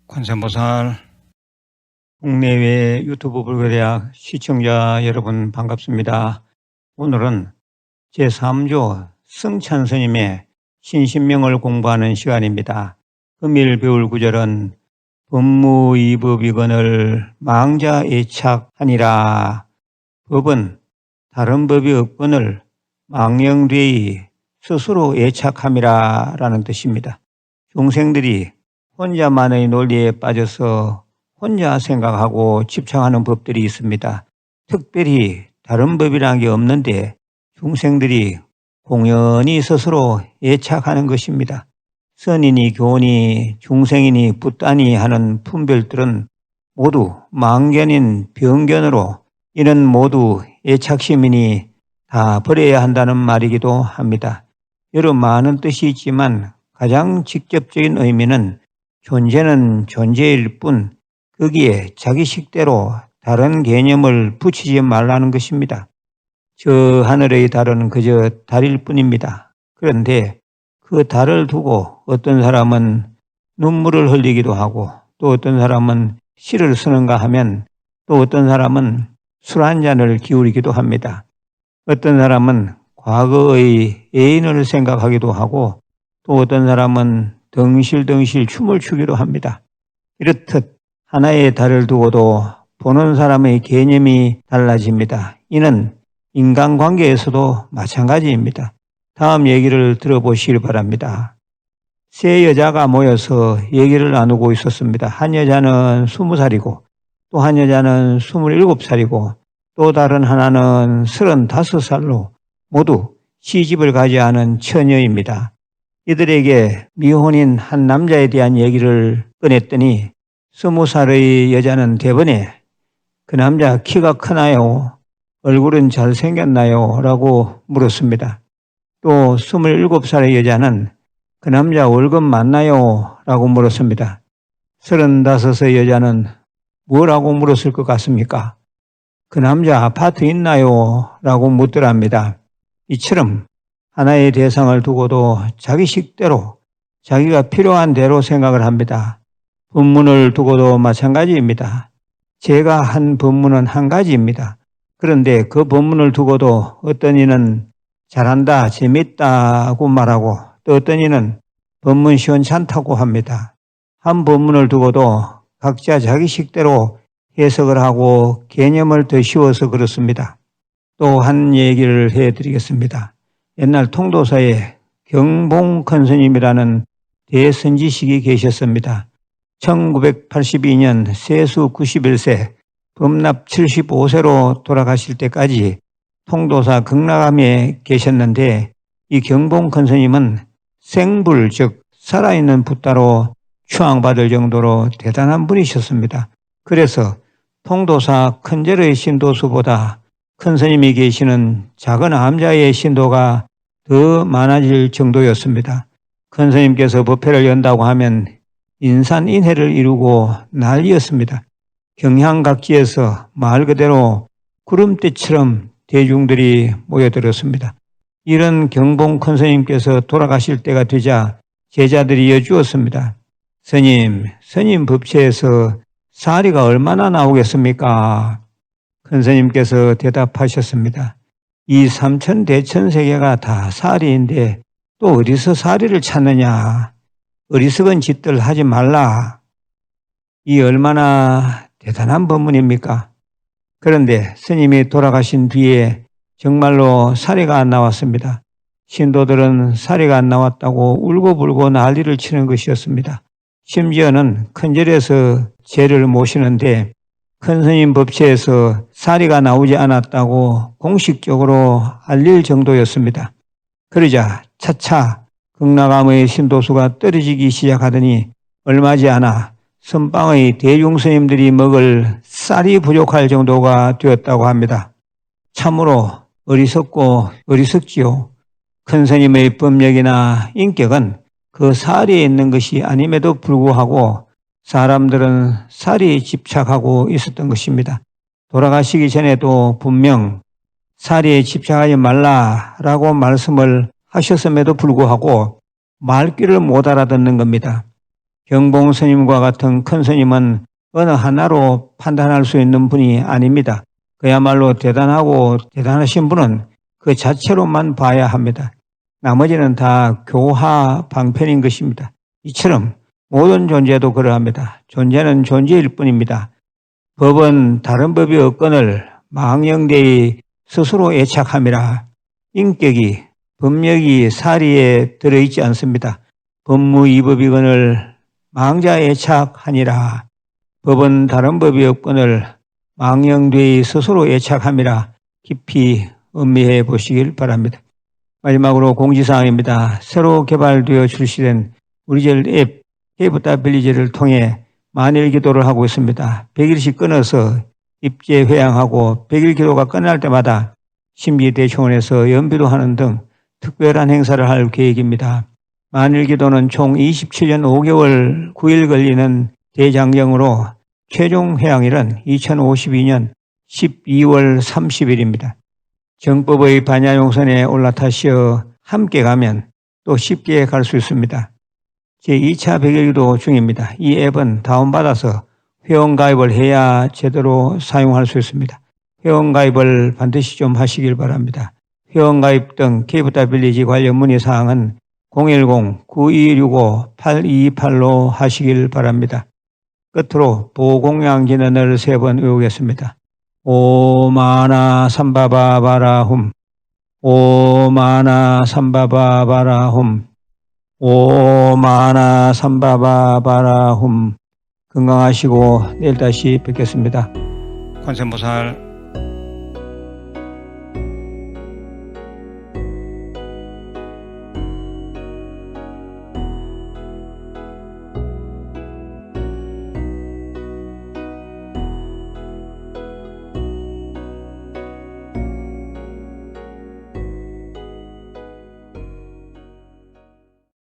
관세음보살, 국내외 유튜브 불교대학 시청자 여러분 반갑습니다. 오늘은 제3조 승찬스님의 신신명을 공부하는 시간입니다. 금일 배울 구절은 법무이법이건을 망자애착하니라. 법은 다른 법이 없건을 망령되이 스스로 애착함이라 라는 뜻입니다. 중생들이 혼자만의 논리에 빠져서 혼자 생각하고 집착하는 법들이 있습니다. 특별히 다른 법이라는 게 없는데 중생들이 공연히 스스로 애착하는 것입니다. 선이니 교니 중생이니 붓다니 하는 분별들은 모두 망견인 병견으로 이는 모두 애착심이니 다 버려야 한다는 말이기도 합니다. 여러 많은 뜻이 있지만 가장 직접적인 의미는 존재는 존재일 뿐 거기에 자기 식대로 다른 개념을 붙이지 말라는 것입니다. 저 하늘의 달은 그저 달일 뿐입니다. 그런데 그 달을 두고 어떤 사람은 눈물을 흘리기도 하고 또 어떤 사람은 시를 쓰는가 하면 또 어떤 사람은 술 한 잔을 기울이기도 합니다. 어떤 사람은 과거의 애인을 생각하기도 하고 또 어떤 사람은 덩실덩실 춤을 추기도 합니다. 이렇듯 하나의 달을 두고도 보는 사람의 개념이 달라집니다. 이는 인간관계에서도 마찬가지입니다. 다음 얘기를 들어보시길 바랍니다. 세 여자가 모여서 얘기를 나누고 있었습니다. 한 여자는 20살이고 또 한 여자는 27살이고 또 다른 하나는 35살로 모두 시집을 가지 않은 처녀입니다. 이들에게 미혼인 한 남자에 대한 얘기를 꺼냈더니 20살의 여자는 대번에 그 남자 키가 크나요? 얼굴은 잘생겼나요? 라고 물었습니다. 또 27살의 여자는 그 남자 월급 많나요? 라고 물었습니다. 35의 여자는 뭐라고 물었을 것 같습니까? 그 남자 아파트 있나요? 라고 묻더랍니다. 이처럼 하나의 대상을 두고도 자기 식대로 자기가 필요한 대로 생각을 합니다. 법문을 두고도 마찬가지입니다. 제가 한 법문은 한 가지입니다. 그런데 그 법문을 두고도 어떤 이는 잘한다, 재밌다고 말하고 또 어떤 이는 법문 시원찮다고 합니다. 한 법문을 두고도 각자 자기 식대로 해석을 하고 개념을 더 씌워서 그렇습니다. 또 한 얘기를 해드리겠습니다. 옛날 통도사에 경봉 큰스님이라는 대선지식이 계셨습니다. 1982년 세수 91세, 범납 75세로 돌아가실 때까지 통도사 극락암에 계셨는데 이 경봉 큰스님은 생불, 즉 살아있는 붓다로 추앙받을 정도로 대단한 분이셨습니다. 그래서 통도사 큰절의 신도수보다 큰 스님이 계시는 작은 암자의 신도가 더 많아질 정도였습니다. 큰 스님께서 법회를 연다고 하면 인산인해를 이루고 난리였습니다. 경향각지에서 말 그대로 구름대처럼 대중들이 모여들었습니다. 이런 경봉 큰 스님께서 돌아가실 때가 되자 제자들이 여쭈었습니다. 스님 법체에서 사리가 얼마나 나오겠습니까? 큰 스님께서 대답하셨습니다. 이 삼천대천세계가 다 사리인데 또 어디서 사리를 찾느냐? 어리석은 짓들 하지 말라. 이 얼마나 대단한 법문입니까? 그런데 스님이 돌아가신 뒤에 정말로 사리가 안 나왔습니다. 신도들은 사리가 안 나왔다고 울고불고 난리를 치는 것이었습니다. 심지어는 큰절에서 제를 모시는데 큰 스님 법체에서 사리가 나오지 않았다고 공식적으로 알릴 정도였습니다. 그러자 차차 극락암의 신도수가 떨어지기 시작하더니 얼마지 않아 선방의 대중스님들이 먹을 쌀이 부족할 정도가 되었다고 합니다. 참으로 어리석고 어리석지요. 큰 스님의 법력이나 인격은 그 사리에 있는 것이 아님에도 불구하고 사람들은 사리에 집착하고 있었던 것입니다. 돌아가시기 전에도 분명 사리에 집착하지 말라라고 말씀을 하셨음에도 불구하고 말귀를 못 알아듣는 겁니다. 경봉 스님과 같은 큰 스님은 어느 하나로 판단할 수 있는 분이 아닙니다. 그야말로 대단하고 대단하신 분은 그 자체로만 봐야 합니다. 나머지는 다 교화 방편인 것입니다. 이처럼 모든 존재도 그러합니다. 존재는 존재일 뿐입니다. 법은 다른 법이 없거늘 망령되이 스스로 애착함이라. 인격이 법력이 사리에 들어있지 않습니다. 법무이법이거늘 망자 애착하니라. 법은 다른 법이 없거늘 망령되이 스스로 애착함이라. 깊이 음미해 보시길 바랍니다. 마지막으로 공지사항입니다. 새로 개발되어 출시된 우리젤 앱 케이프다빌리지를 통해 만일 기도를 하고 있습니다. 100일씩 끊어서 입제 회양하고 100일 기도가 끝날 때마다 심기대청원에서 연비도 하는 등 특별한 행사를 할 계획입니다. 만일 기도는 총 27년 5개월 9일 걸리는 대장경으로 최종 회양일은 2052년 12월 30일입니다. 정법의 반야용선에 올라타시어 함께 가면 또 쉽게 갈 수 있습니다. 제2차 100일기도 중입니다. 이 앱은 다운받아서 회원가입을 해야 제대로 사용할 수 있습니다. 회원가입을 반드시 좀 하시길 바랍니다. 회원가입 등 케이프다빌리지 관련 문의사항은 010-9265-8228로 하시길 바랍니다. 끝으로 보공양진언을 3번 외우겠습니다. 오마나 삼바바바라훔, 오마나 삼바바바라훔, 오마나 삼바바바라훔. 건강하시고 내일 다시 뵙겠습니다. 관세음보살.